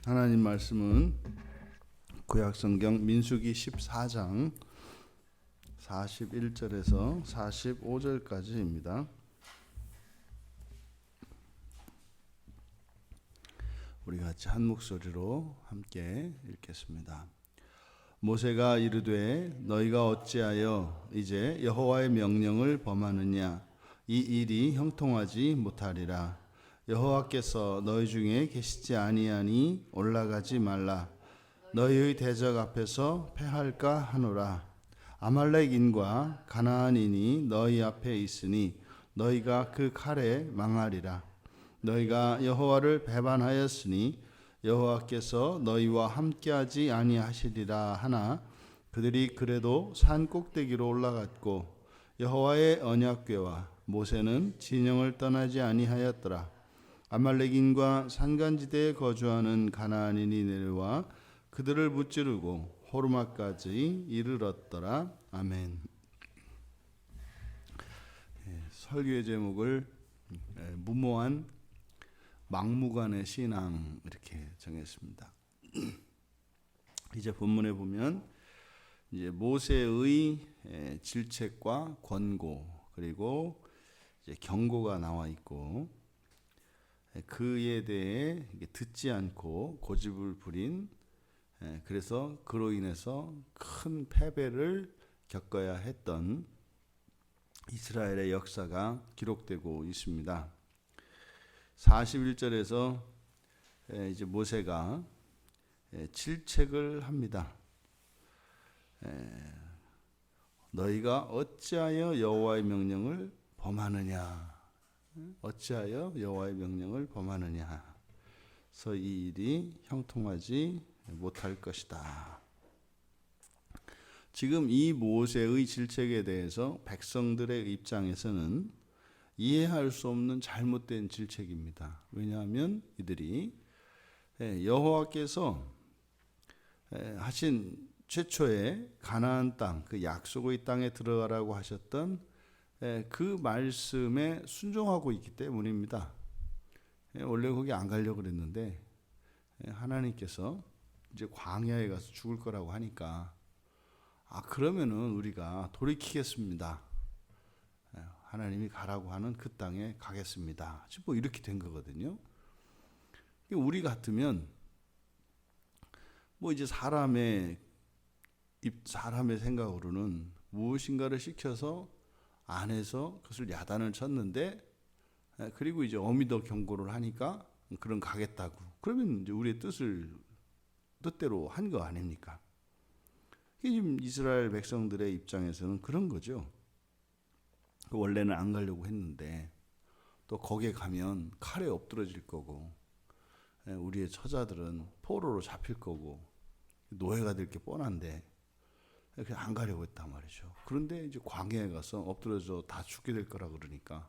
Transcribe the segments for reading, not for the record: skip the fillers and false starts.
하나님 말씀은 구약성경 민수기 14장 41절에서 45절까지입니다. 우리 같이 한 목소리로 함께 읽겠습니다. 모세가 이르되 너희가 어찌하여 이제 여호와의 명령을 범하느냐? 이 일이 형통하지 못하리라. 여호와께서 너희 중에 계시지 아니하니 올라가지 말라. 너희의 대적 앞에서 패할까 하노라. 아말렉인과 가나안인이 너희 앞에 있으니 너희가 그 칼에 망하리라. 너희가 여호와를 배반하였으니 여호와께서 너희와 함께하지 아니하시리라 하나 그들이 그래도 산 꼭대기로 올라갔고 여호와의 언약궤와 모세는 진영을 떠나지 아니하였더라. 아말렉인과 산간지대에 거주하는 가나안인이 내려와 그들을 무찌르고 호르마까지 이르렀더라. 아멘. 설교의 제목을 무모한 막무가내 신앙 이렇게 정했습니다. 이제 본문에 보면 이제 모세의 질책과 권고 그리고 이제 경고가 나와 있고 그에 대해 듣지 않고 고집을 부린 그래서 그로 인해서 큰 패배를 겪어야 했던 이스라엘의 역사가 기록되고 있습니다. 41절에서 이제 모세가 질책을 합니다. 너희가 어찌하여 여호와의 명령을 범하느냐? 어찌하여 여호와의 명령을 범하느냐? 그래서 이 일이 형통하지 못할 것이다. 지금 이 모세의 질책에 대해서 백성들의 입장에서는 이해할 수 없는 잘못된 질책입니다. 왜냐하면 이들이 여호와께서 하신 최초의 가나안 땅, 그 약속의 땅에 들어가라고 하셨던 그 말씀에 순종하고 있기 때문입니다. 원래 거기 안 가려고 그랬는데 하나님께서 이제 광야에 가서 죽을 거라고 하니까 그러면은 우리가 돌이키겠습니다. 하나님이 가라고 하는 그 땅에 가겠습니다. 뭐 이렇게 된 거거든요. 우리 같으면 뭐 이제 사람의 생각으로는 무엇인가를 시켜서 안 해서 그것을 야단을 쳤는데 그리고 이제 어미더 경고를 하니까 그런 가겠다고. 그러면 이제 우리의 뜻대로 한 거 아닙니까? 이게 지금 이스라엘 백성들의 입장에서는 그런 거죠. 원래는 안 가려고 했는데 또 거기에 가면 칼에 엎드러질 거고 우리의 처자들은 포로로 잡힐 거고 노예가 될 게 뻔한데 그냥 안 가려고 했단 말이죠. 그런데 이제 광야에 가서 엎드려서 다 죽게 될 거라 그러니까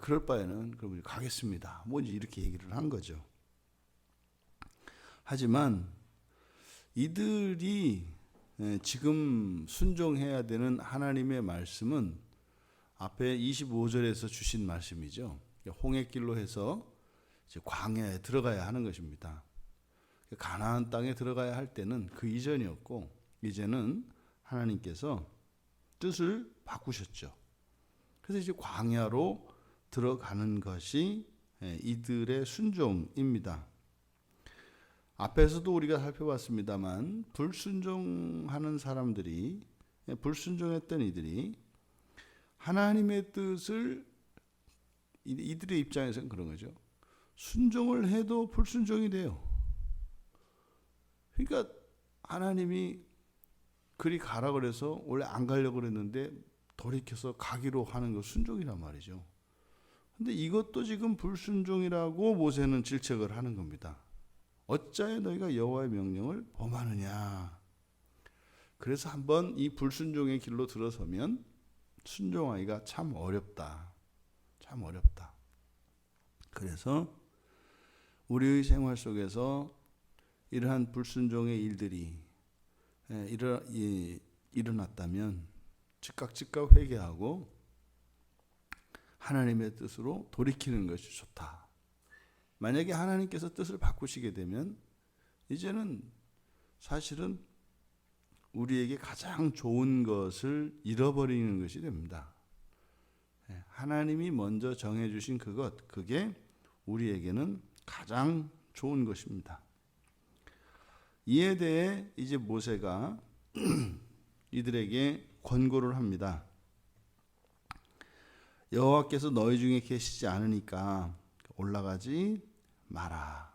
그럴 바에는 그럼 가겠습니다. 뭐 이렇게 얘기를 한 거죠. 하지만 이들이 지금 순종해야 되는 하나님의 말씀은 앞에 25절에서 주신 말씀이죠. 홍해길로 해서 이제 광야에 들어가야 하는 것입니다. 가나안 땅에 들어가야 할 때는 그 이전이었고 이제는 하나님께서 뜻을 바꾸셨죠. 그래서 이제 광야로 들어가는 것이 이들의 순종입니다. 앞에서도 우리가 살펴봤습니다만 불순종했던 이들이 하나님의 뜻을 이들의 입장에서는 그런 거죠. 순종을 해도 불순종이 돼요. 그러니까 하나님이 그리 가라 그래서 원래 안 가려고 그랬는데 돌이켜서 가기로 하는 거 순종이란 말이죠. 근데 이것도 지금 불순종이라고 모세는 질책을 하는 겁니다. 어찌하여 너희가 여호와의 명령을 범하느냐? 그래서 한번 이 불순종의 길로 들어서면 순종하기가 참 어렵다. 참 어렵다. 그래서 우리의 생활 속에서 이러한 불순종의 일들이 일어났다면 즉각 회개하고 하나님의 뜻으로 돌이키는 것이 좋다. 만약에 하나님께서 뜻을 바꾸시게 되면 이제는 사실은 우리에게 가장 좋은 것을 잃어버리는 것이 됩니다. 하나님이 먼저 정해주신 그것, 그게 우리에게는 가장 좋은 것입니다. 이에 대해 이제 모세가 이들에게 권고를 합니다. 여호와께서 너희 중에 계시지 않으니까 올라가지 마라.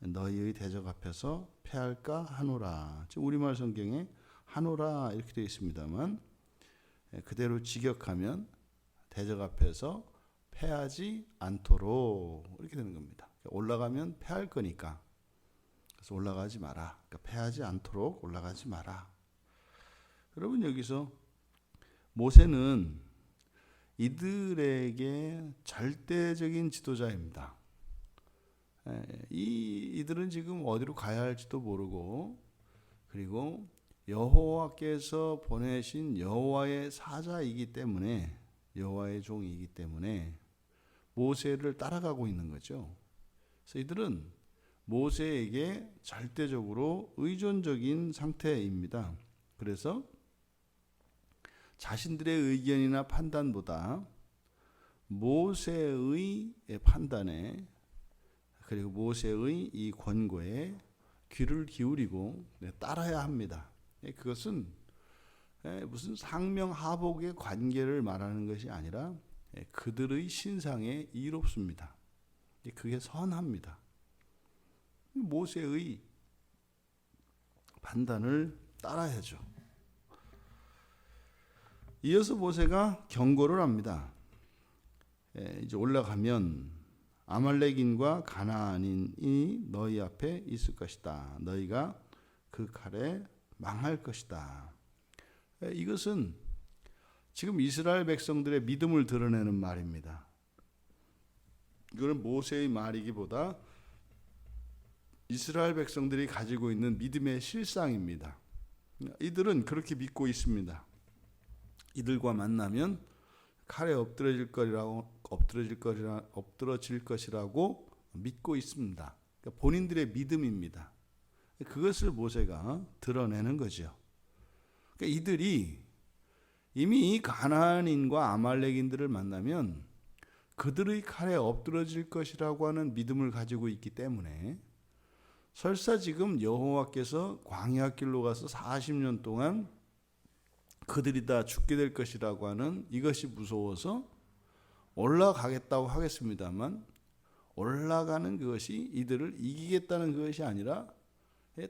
너희의 대적 앞에서 패할까 하노라. 지금 우리말 성경에 하노라 이렇게 되어 있습니다만 그대로 직역하면 대적 앞에서 패하지 않도록 이렇게 되는 겁니다. 올라가면 패할 거니까 그래서 올라가지 마라. 그러니까 패하지 않도록 올라가지 마라. 여러분 여기서 모세는 이들에게 절대적인 지도자입니다. 이들은 지금 어디로 가야 할지도 모르고 그리고 여호와께서 보내신 여호와의 사자이기 때문에 여호와의 종이기 때문에 모세를 따라가고 있는 거죠. 그래서 이들은 모세에게 절대적으로 의존적인 상태입니다. 그래서 자신들의 의견이나 판단보다 모세의 판단에 그리고 모세의 이 권고에 귀를 기울이고 따라야 합니다. 그것은 무슨 상명하복의 관계를 말하는 것이 아니라 그들의 신상에 이롭습니다. 그게 선합니다. 모세의 판단을 따라야죠. 이어서 모세가 경고를 합니다. 이제 올라가면 아말렉인과 가나안인이 너희 앞에 있을 것이다. 너희가 그 칼에 망할 것이다. 이것은 지금 이스라엘 백성들의 믿음을 드러내는 말입니다. 이거는 모세의 말이기보다 이스라엘 백성들이 가지고 있는 믿음의 실상입니다. 이들은 그렇게 믿고 있습니다. 이들과 만나면 칼에 엎드러질 것이라고 믿고 있습니다. 그러니까 본인들의 믿음입니다. 그것을 모세가 드러내는 거죠. 그러니까 이들이 이미 가나안인과 아말렉인들을 만나면 그들의 칼에 엎드러질 것이라고 하는 믿음을 가지고 있기 때문에 설사 지금 여호와께서 광야 길로 가서 40년 동안 그들이 다 죽게 될 것이라고 하는 이것이 무서워서 올라가겠다고 하겠습니다만 올라가는 그것이 이들을 이기겠다는 것이 아니라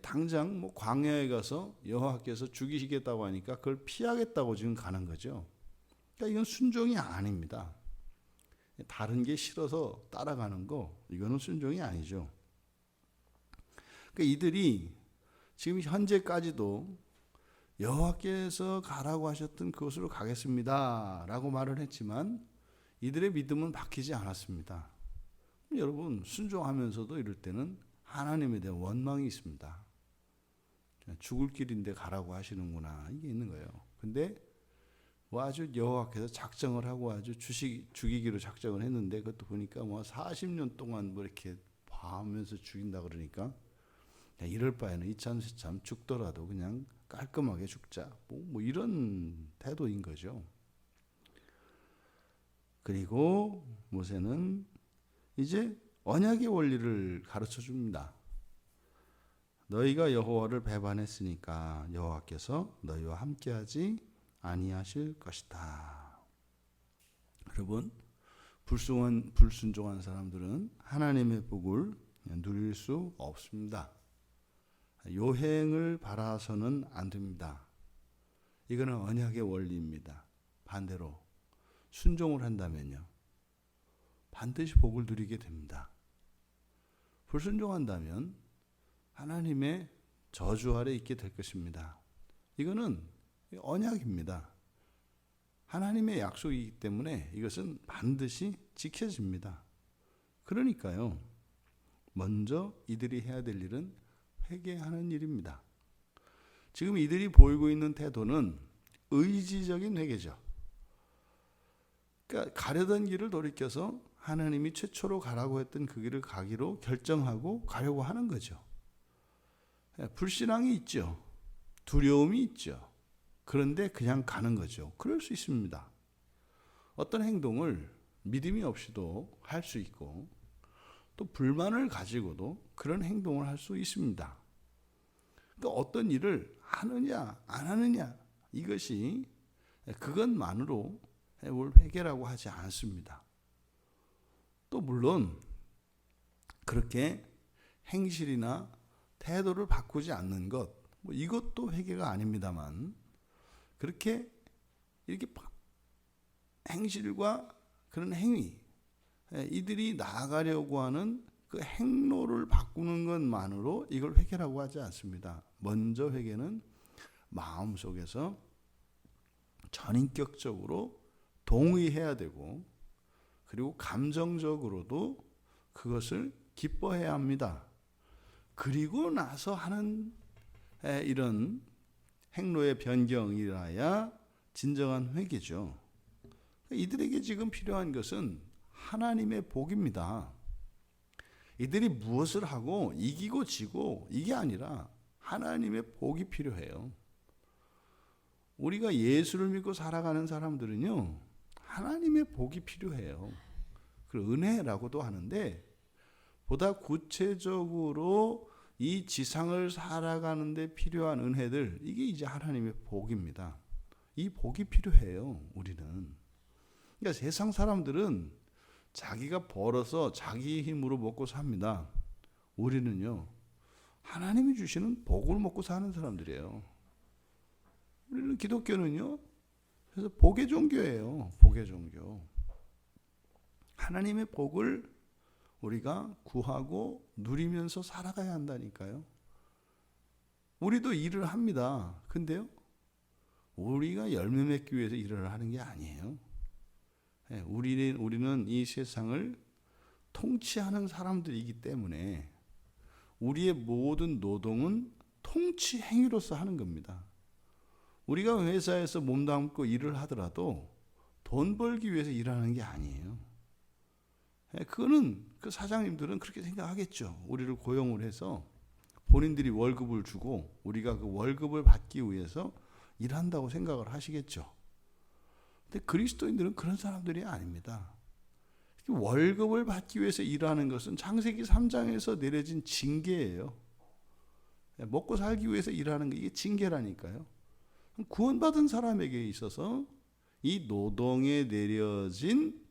당장 뭐 광야에 가서 여호와께서 죽이시겠다고 하니까 그걸 피하겠다고 지금 가는 거죠. 그러니까 이건 순종이 아닙니다. 다른 게 싫어서 따라가는 거 이거는 순종이 아니죠. 그러니까 이들이 지금 현재까지도 여호와께서 가라고 하셨던 그곳으로 가겠습니다 라고 말을 했지만 이들의 믿음은 바뀌지 않았습니다. 여러분 순종하면서도 이럴 때는 하나님에 대한 원망이 있습니다. 죽을 길인데 가라고 하시는구나 이게 있는 거예요. 근데 뭐 아주 여호와께서 작정을 하고 아주 죽이기로 작정을 했는데 그것도 보니까 뭐 40년 동안 뭐 이렇게 봐하면서 죽인다 그러니까 이럴 바에는 이참저참 죽더라도 그냥 깔끔하게 죽자. 뭐 이런 태도인 거죠. 그리고 모세는 이제 언약의 원리를 가르쳐 줍니다. 너희가 여호와를 배반했으니까 여호와께서 너희와 함께하지 아니하실 것이다. 여러분, 불순종한 사람들은 하나님의 복을 누릴 수 없습니다. 요행을 바라서는 안 됩니다. 이거는 언약의 원리입니다. 반대로 순종을 한다면요. 반드시 복을 누리게 됩니다. 불순종한다면 하나님의 저주 아래 있게 될 것입니다. 이거는 언약입니다. 하나님의 약속이기 때문에 이것은 반드시 지켜집니다. 그러니까요. 먼저 이들이 해야 될 일은 회개하는 일입니다. 지금 이들이 보이고 있는 태도는 의지적인 회개죠. 그러니까 가려던 길을 돌이켜서 하나님이 최초로 가라고 했던 그 길을 가기로 결정하고 가려고 하는 거죠. 불신앙이 있죠. 두려움이 있죠. 그런데 그냥 가는 거죠. 그럴 수 있습니다. 어떤 행동을 믿음이 없이도 할 수 있고 또 불만을 가지고도 그런 행동을 할 수 있습니다. 또 어떤 일을 하느냐 안 하느냐 이것이 그것만으로 올 회개라고 하지 않습니다. 또 물론 그렇게 행실이나 태도를 바꾸지 않는 것, 이것도 회개가 아닙니다만 그렇게 이렇게 행실과 그런 행위, 이들이 나아가려고 하는 그 행로를 바꾸는 것만으로 이걸 회개라고 하지 않습니다. 먼저 회개는 마음속에서 전인격적으로 동의해야 되고 그리고 감정적으로도 그것을 기뻐해야 합니다. 그리고 나서 하는 이런 행로의 변경이라야 진정한 회개죠. 이들에게 지금 필요한 것은 하나님의 복입니다. 이들이 무엇을 하고 이기고 지고 이게 아니라 하나님의 복이 필요해요. 우리가 예수를 믿고 살아가는 사람들은요, 하나님의 복이 필요해요. 그 은혜라고도 하는데 보다 구체적으로 이 지상을 살아가는 데 필요한 은혜들, 이게 이제 하나님의 복입니다. 이 복이 필요해요, 우리는. 그러니까 세상 사람들은 자기가 벌어서 자기 힘으로 먹고 삽니다. 우리는요, 하나님이 주시는 복을 먹고 사는 사람들이에요. 우리는 기독교는요, 그래서 복의 종교예요. 복의 종교. 하나님의 복을 우리가 구하고 누리면서 살아가야 한다니까요. 우리도 일을 합니다. 근데요, 우리가 열매 맺기 위해서 일을 하는 게 아니에요. 우리는 이 세상을 통치하는 사람들이기 때문에 우리의 모든 노동은 통치 행위로서 하는 겁니다. 우리가 회사에서 몸담고 일을 하더라도 돈 벌기 위해서 일하는 게 아니에요. 그거는 그 사장님들은 그렇게 생각하겠죠. 우리를 고용을 해서 본인들이 월급을 주고 우리가 그 월급을 받기 위해서 일한다고 생각을 하시겠죠. 근데 그리스도인들은 그런 사람들이 아닙니다. 월급을 받기 위해서 일하는 것은 창세기 3장에서 내려진 징계예요. 먹고 살기 위해서 일하는 게 이게 징계라니까요. 구원받은 사람에게 있어서 이 노동에 내려진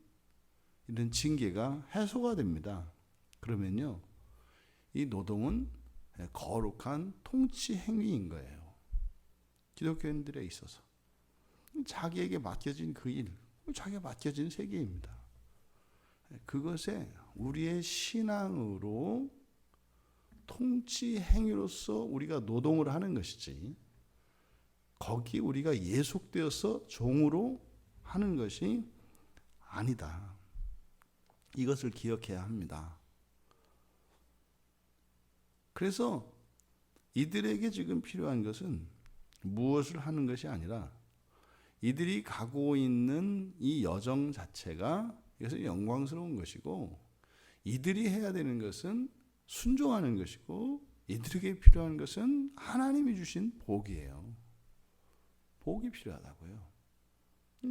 이런 징계가 해소가 됩니다. 그러면요, 이 노동은 거룩한 통치 행위인 거예요. 기독교인들에 있어서 자기에게 맡겨진 그 일, 자기가 맡겨진 세계입니다. 그것에 우리의 신앙으로 통치 행위로서 우리가 노동을 하는 것이지, 거기 우리가 예속되어서 종으로 하는 것이 아니다. 이것을 기억해야 합니다. 그래서 이들에게 지금 필요한 것은 무엇을 하는 것이 아니라 이들이 가고 있는 이 여정 자체가 이것은 영광스러운 것이고, 이들이 해야 되는 것은 순종하는 것이고, 이들에게 필요한 것은 하나님이 주신 복이에요. 복이 필요하다고요.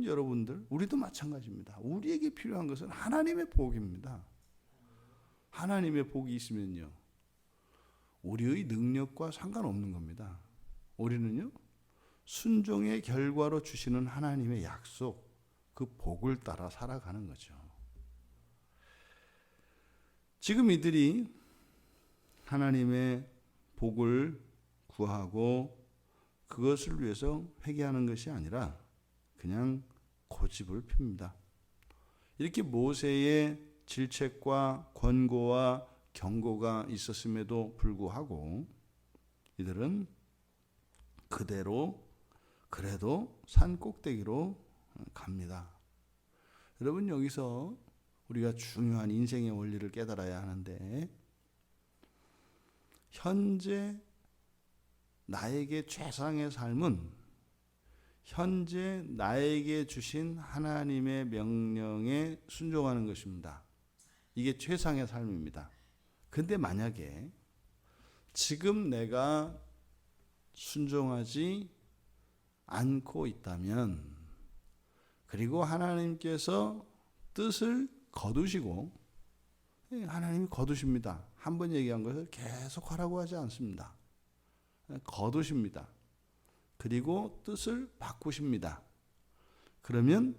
여러분들, 우리도 마찬가지입니다. 우리에게 필요한 것은 하나님의 복입니다. 하나님의 복이 있으면요, 우리의 능력과 상관없는 겁니다. 우리는요, 순종의 결과로 주시는 하나님의 약속, 그 복을 따라 살아가는 거죠. 지금 이들이 하나님의 복을 구하고 그것을 위해서 회개하는 것이 아니라 그냥 고집을 핍니다. 이렇게 모세의 질책과 권고와 경고가 있었음에도 불구하고 이들은 그래도 산 꼭대기로 갑니다. 여러분, 여기서 우리가 중요한 인생의 원리를 깨달아야 하는데, 현재 나에게 최상의 삶은 현재 나에게 주신 하나님의 명령에 순종하는 것입니다. 이게 최상의 삶입니다. 근데 만약에 지금 내가 순종하지 않고 있다면, 그리고 하나님께서 뜻을 거두시고, 하나님이 거두십니다. 한 번 얘기한 것을 계속 하라고 하지 않습니다. 거두십니다. 그리고 뜻을 바꾸십니다. 그러면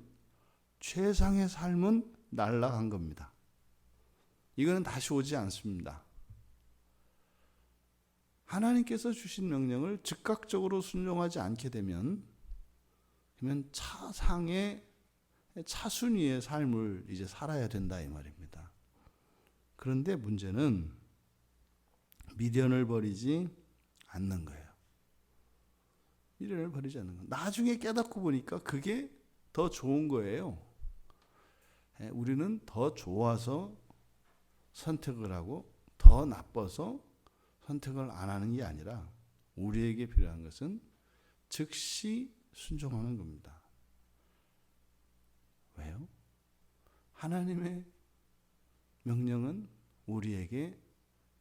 최상의 삶은 날아간 겁니다. 이거는 다시 오지 않습니다. 하나님께서 주신 명령을 즉각적으로 순종하지 않게 되면, 그러면 차상의 차순위의 삶을 이제 살아야 된다 이 말입니다. 그런데 문제는 미련을 버리지 않는 거예요. 미련을 버리지 않는 거. 나중에 깨닫고 보니까 그게 더 좋은 거예요. 우리는 더 좋아서 선택을 하고 더 나빠서 선택을 안 하는 게 아니라, 우리에게 필요한 것은 즉시 순종하는 겁니다. 왜요? 하나님의 명령은 우리에게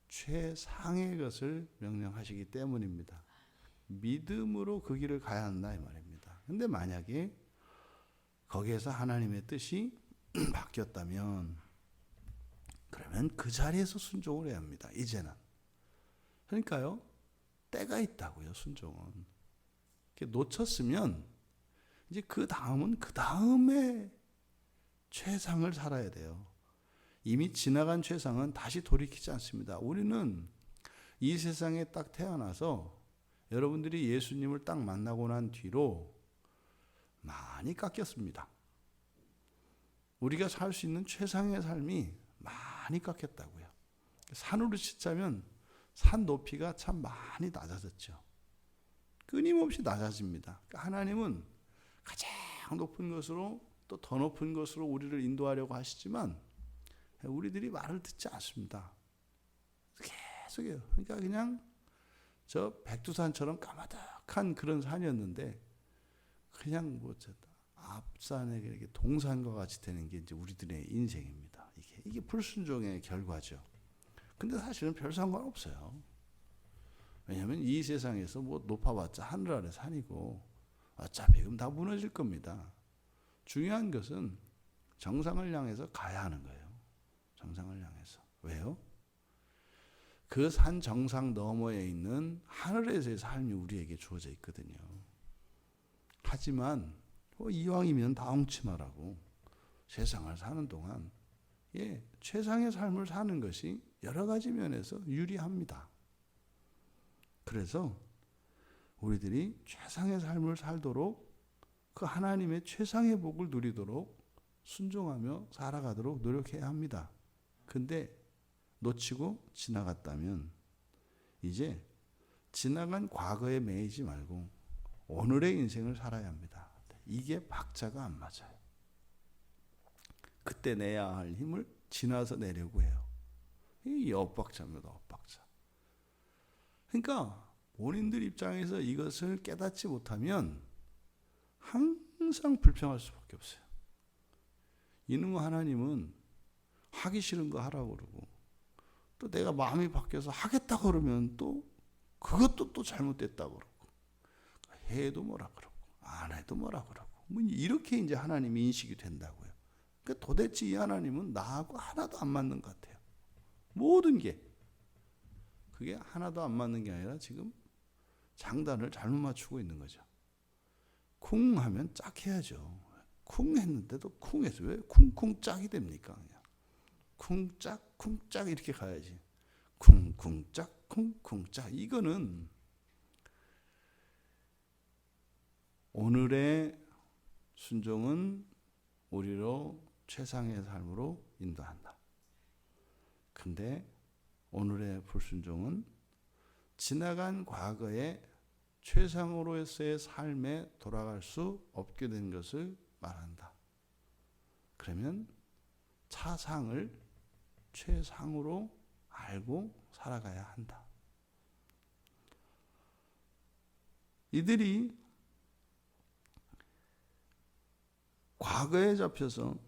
최상의 것을 명령하시기 때문입니다. 믿음으로 그 길을 가야 한다 이 말입니다. 근데 만약에 거기에서 하나님의 뜻이 바뀌었다면, 그러면 그 자리에서 순종을 해야 합니다. 이제는. 그러니까요, 때가 있다고요. 순종은. 놓쳤으면 이제 그 다음은 그 다음에 최상을 살아야 돼요. 이미 지나간 최상은 다시 돌이키지 않습니다. 우리는 이 세상에 딱 태어나서 여러분들이 예수님을 딱 만나고 난 뒤로 많이 깎였습니다. 우리가 살 수 있는 최상의 삶이 많이 깎였다고요. 산으로 치자면 산 높이가 참 많이 낮아졌죠. 끊임없이 낮아집니다. 그러니까 하나님은 가장 높은 것으로 또 더 높은 것으로 우리를 인도하려고 하시지만 우리들이 말을 듣지 않습니다. 계속해요. 그러니까 그냥 저 백두산처럼 까마득한 그런 산이었는데, 그냥 뭐 앞산에 이렇게 동산과 같이 되는 게 이제 우리들의 인생입니다. 이게 불순종의 결과죠. 근데 사실은 별 상관없어요. 왜냐하면 이 세상에서 뭐 높아봤자 하늘 아래 산이고 어차피 그럼 다 무너질 겁니다. 중요한 것은 정상을 향해서 가야 하는 거예요. 정상을 향해서. 왜요? 그 산 정상 너머에 있는 하늘에서의 삶이 우리에게 주어져 있거든요. 하지만 이왕이면 다 엉치마라고 세상을 사는 동안 최상의 삶을 사는 것이 여러 가지 면에서 유리합니다. 그래서 우리들이 최상의 삶을 살도록, 그 하나님의 최상의 복을 누리도록 순종하며 살아가도록 노력해야 합니다. 근데 놓치고 지나갔다면 이제 지나간 과거에 매이지 말고 오늘의 인생을 살아야 합니다. 이게 박자가 안 맞아요. 그때 내야 할 힘을 지나서 내려고 해요. 이게 엇박자입니다. 엇박자. 그러니까 본인들 입장에서 이것을 깨닫지 못하면 항상 불평할 수밖에 없어요. 이놈의 하나님은 하기 싫은 거 하라고 그러고, 또 내가 마음이 바뀌어서 하겠다고 그러면 또 그것도 또 잘못됐다고 그러고, 해도 뭐라 그러고 안 해도 뭐라 그러고, 뭐 이렇게 이제 하나님이 인식이 된다고요. 그러니까 도대체 이 하나님은 나하고 하나도 안 맞는 것 같아요. 모든 게. 그게 하나도 안 맞는 게 아니라 지금 장단을 잘못 맞추고 있는 거죠. 쿵 하면 짝 해야죠. 쿵 했는데도 쿵 해서 왜 쿵쿵 짝이 됩니까? 그냥 쿵짝 쿵짝 이렇게 가야지. 쿵쿵짝 쿵쿵짝. 이거는 오늘의 순종은 우리로 최상의 삶으로 인도한다. 근데 오늘의 불순종은 지나간 과거의 최상으로서의 삶에 돌아갈 수 없게 된 것을 말한다. 그러면 차상을 최상으로 알고 살아가야 한다. 이들이 과거에 잡혀서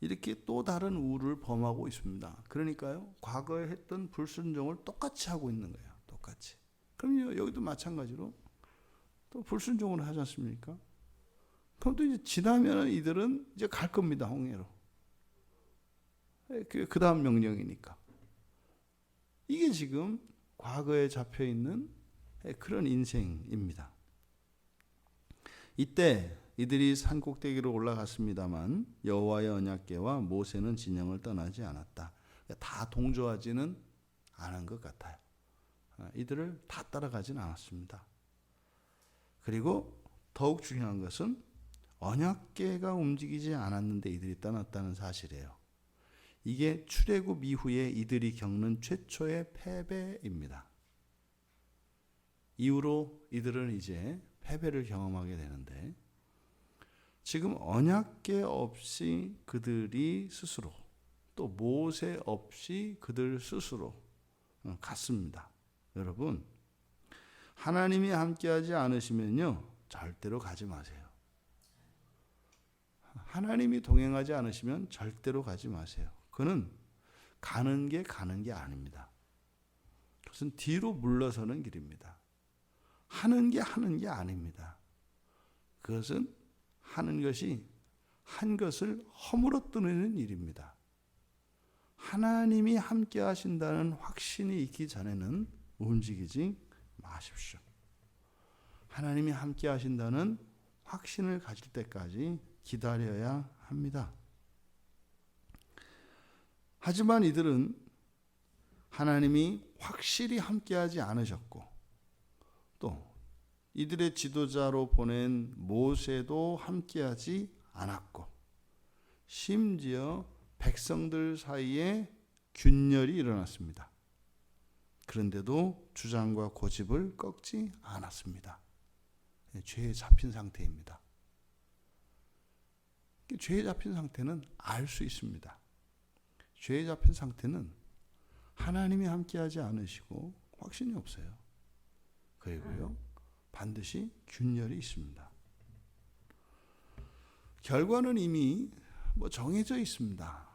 이렇게 또 다른 우를 범하고 있습니다. 그러니까요, 과거에 했던 불순종을 똑같이 하고 있는 거예요. 똑같이. 그럼요, 여기도 마찬가지로 또 불순종을 하지 않습니까? 그럼 또 이제 지나면 이들은 이제 갈 겁니다, 홍해로. 그 다음 명령이니까. 이게 지금 과거에 잡혀 있는 그런 인생입니다. 이때 이들이 산 꼭대기로 올라갔습니다만 여호와의 언약궤와 모세는 진영을 떠나지 않았다. 다 동조하지는 않은 것 같아요. 이들을 다 따라가지는 않았습니다. 그리고 더욱 중요한 것은 언약궤가 움직이지 않았는데 이들이 떠났다는 사실이에요. 이게 출애굽 이후에 이들이 겪는 최초의 패배입니다. 이후로 이들은 이제 패배를 경험하게 되는데, 지금 언약궤 없이 그들이 스스로, 또 모세 없이 그들 스스로 갔습니다. 여러분, 하나님이 함께하지 않으시면요, 절대로 가지 마세요. 하나님이 동행하지 않으시면 절대로 가지 마세요. 그는 가는 게 아닙니다. 그것은 뒤로 물러서는 길입니다. 하는 게 아닙니다. 그것은 하는 것이 한 것을 허물어뜨리는 일입니다. 하나님이 함께 하신다는 확신이 있기 전에는 움직이지 마십시오. 하나님이 함께 하신다는 확신을 가질 때까지 기다려야 합니다. 하지만 이들은 하나님이 확실히 함께하지 않으셨고, 또 이들의 지도자로 보낸 모세도 함께하지 않았고, 심지어 백성들 사이에 균열이 일어났습니다. 그런데도 주장과 고집을 꺾지 않았습니다. 죄에 잡힌 상태입니다. 죄에 잡힌 상태는 알 수 있습니다. 죄에 잡힌 상태는 하나님이 함께하지 않으시고 확신이 없어요. 그리고요, 반드시 균열이 있습니다. 결과는 이미 정해져 있습니다.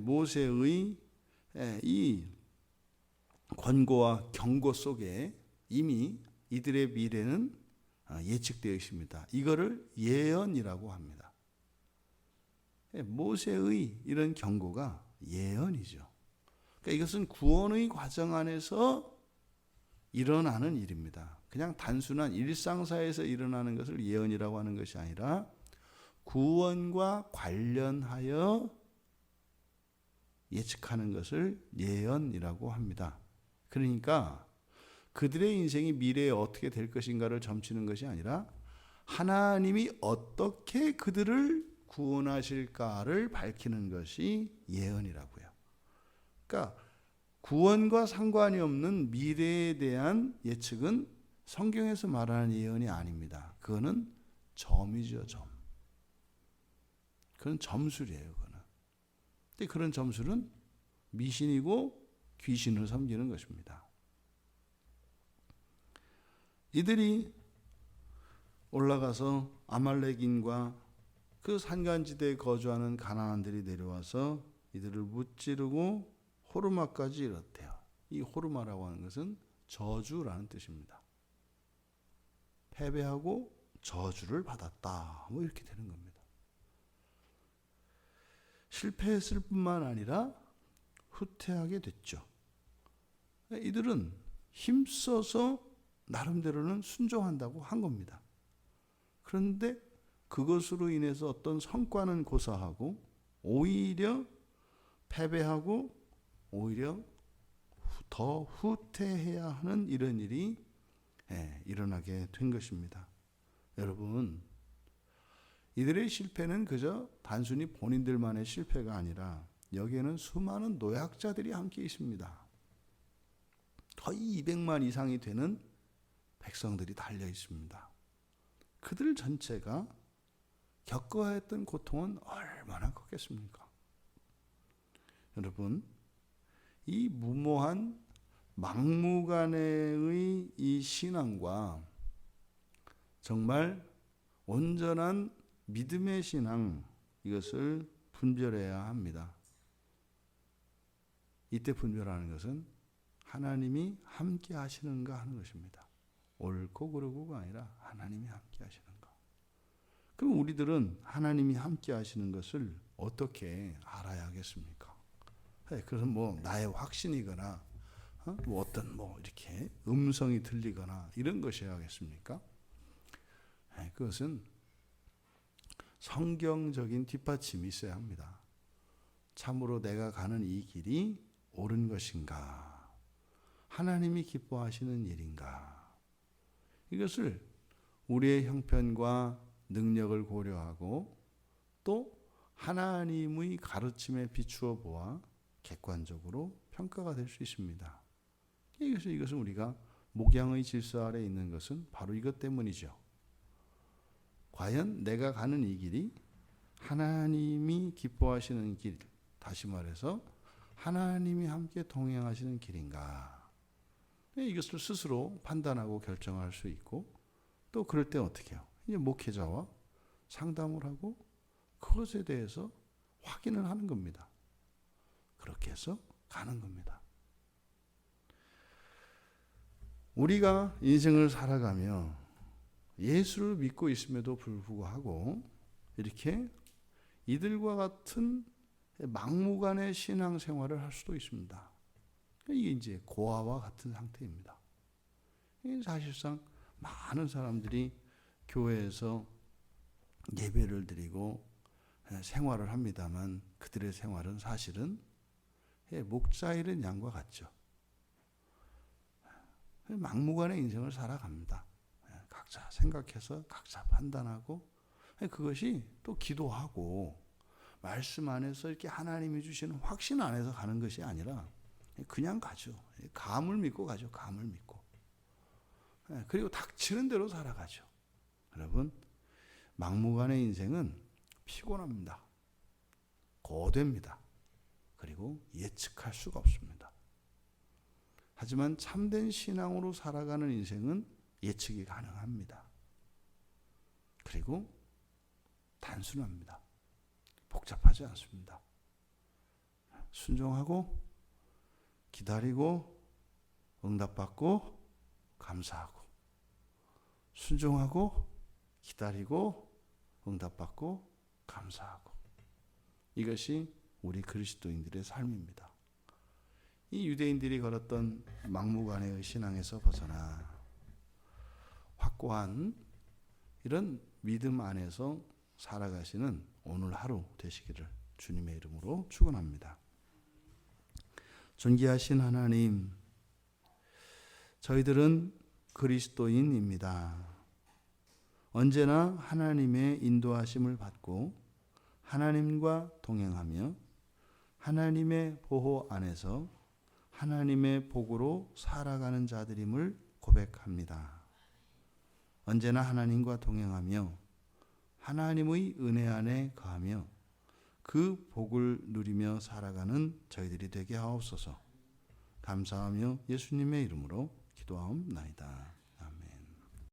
모세의 이 권고와 경고 속에 이미 이들의 미래는 예측되어 있습니다. 이거를 예언이라고 합니다. 모세의 이런 경고가 예언이죠. 그러니까 이것은 구원의 과정 안에서 일어나는 일입니다. 그냥 단순한 일상사에서 일어나는 것을 예언이라고 하는 것이 아니라 구원과 관련하여 예측하는 것을 예언이라고 합니다. 그러니까 그들의 인생이 미래에 어떻게 될 것인가를 점치는 것이 아니라 하나님이 어떻게 그들을 구원하실까를 밝히는 것이 예언이라고요. 그러니까 구원과 상관이 없는 미래에 대한 예측은 성경에서 말하는 예언이 아닙니다. 그거는 점이죠, 점. 그건 점술이에요, 그거는. 근데 그런 점술은 미신이고 귀신을 섬기는 것입니다. 이들이 올라가서 아말렉인과 그 산간지대에 거주하는 가나안들이 내려와서 이들을 무찌르고 호르마까지 이뤘대요. 이 호르마라고 하는 것은 저주라는 뜻입니다. 패배하고 저주를 받았다, 이렇게 되는 겁니다. 실패했을 뿐만 아니라 후퇴하게 됐죠. 이들은 힘써서 나름대로는 순종한다고 한 겁니다. 그런데 그것으로 인해서 어떤 성과는 고사하고 오히려 패배하고 오히려 더 후퇴해야 하는 이런 일이 일어나게 된 것입니다. 여러분, 이들의 실패는 그저 단순히 본인들만의 실패가 아니라 여기에는 수많은 노약자들이 함께 있습니다. 거의 200만 이상이 되는 백성들이 달려 있습니다. 그들 전체가 겪어야 했던 고통은 얼마나 컸겠습니까? 여러분, 이 무모한 막무가내의 이 신앙과 정말 온전한 믿음의 신앙, 이것을 분별해야 합니다. 이때 분별하는 것은 하나님이 함께 하시는가 하는 것입니다. 옳고 그르고가 아니라 하나님이 함께 하시는가. 그럼 우리들은 하나님이 함께 하시는 것을 어떻게 알아야 하겠습니까? 그것은 뭐 나의 확신이거나 뭐 어떤 뭐 이렇게 음성이 들리거나 이런 것이어야 하겠습니까? 그것은 성경적인 뒷받침이 있어야 합니다. 참으로 내가 가는 이 길이 옳은 것인가? 하나님이 기뻐하시는 일인가? 이것을 우리의 형편과 능력을 고려하고 또 하나님의 가르침에 비추어 보아 객관적으로 평가가 될 수 있습니다. 이것은 우리가 목양의 질서 아래 있는 것은 바로 이것 때문이죠. 과연 내가 가는 이 길이 하나님이 기뻐하시는 길, 다시 말해서 하나님이 함께 동행하시는 길인가? 이것을 스스로 판단하고 결정할 수 있고 또 그럴 때 어떻게 해요? 이제 목회자와 상담을 하고 그것에 대해서 확인을 하는 겁니다. 그렇게 해서 가는 겁니다. 우리가 인생을 살아가며 예수를 믿고 있음에도 불구하고 이렇게 이들과 같은 막무가내 신앙생활을 할 수도 있습니다. 이게 이제 고아와 같은 상태입니다. 사실상 많은 사람들이 교회에서 예배를 드리고 생활을 합니다만 그들의 생활은 사실은 목자 잃은 양과 같죠. 막무가내 인생을 살아갑니다. 각자 생각해서 각자 판단하고 그것이 또 기도하고 말씀 안에서 이렇게 하나님이 주시는 확신 안에서 가는 것이 아니라 그냥 가죠. 감을 믿고 가죠. 감을 믿고. 그리고 닥치는 대로 살아가죠. 여러분, 막무가내 인생은 피곤합니다. 고됩니다. 그리고 예측할 수가 없습니다. 하지만 참된 신앙으로 살아가는 인생은 예측이 가능합니다. 그리고 단순합니다. 복잡하지 않습니다. 순종하고 기다리고 응답받고 감사하고 순종하고 기다리고 응답받고 감사하고 이것이 우리 그리스도인들의 삶입니다. 이 유대인들이 걸었던 막무가내의 신앙에서 벗어나 확고한 이런 믿음 안에서 살아가시는 오늘 하루 되시기를 주님의 이름으로 축원합니다. 존귀하신 하나님, 저희들은 그리스도인입니다. 언제나 하나님의 인도하심을 받고 하나님과 동행하며 하나님의 보호 안에서 하나님의 복으로 살아가는 자들임을 고백합니다. 언제나 하나님과 동행하며 하나님의 은혜 안에 거하며 그 복을 누리며 살아가는 저희들이 되게 하옵소서. 감사하며 예수님의 이름으로 기도하옵나이다.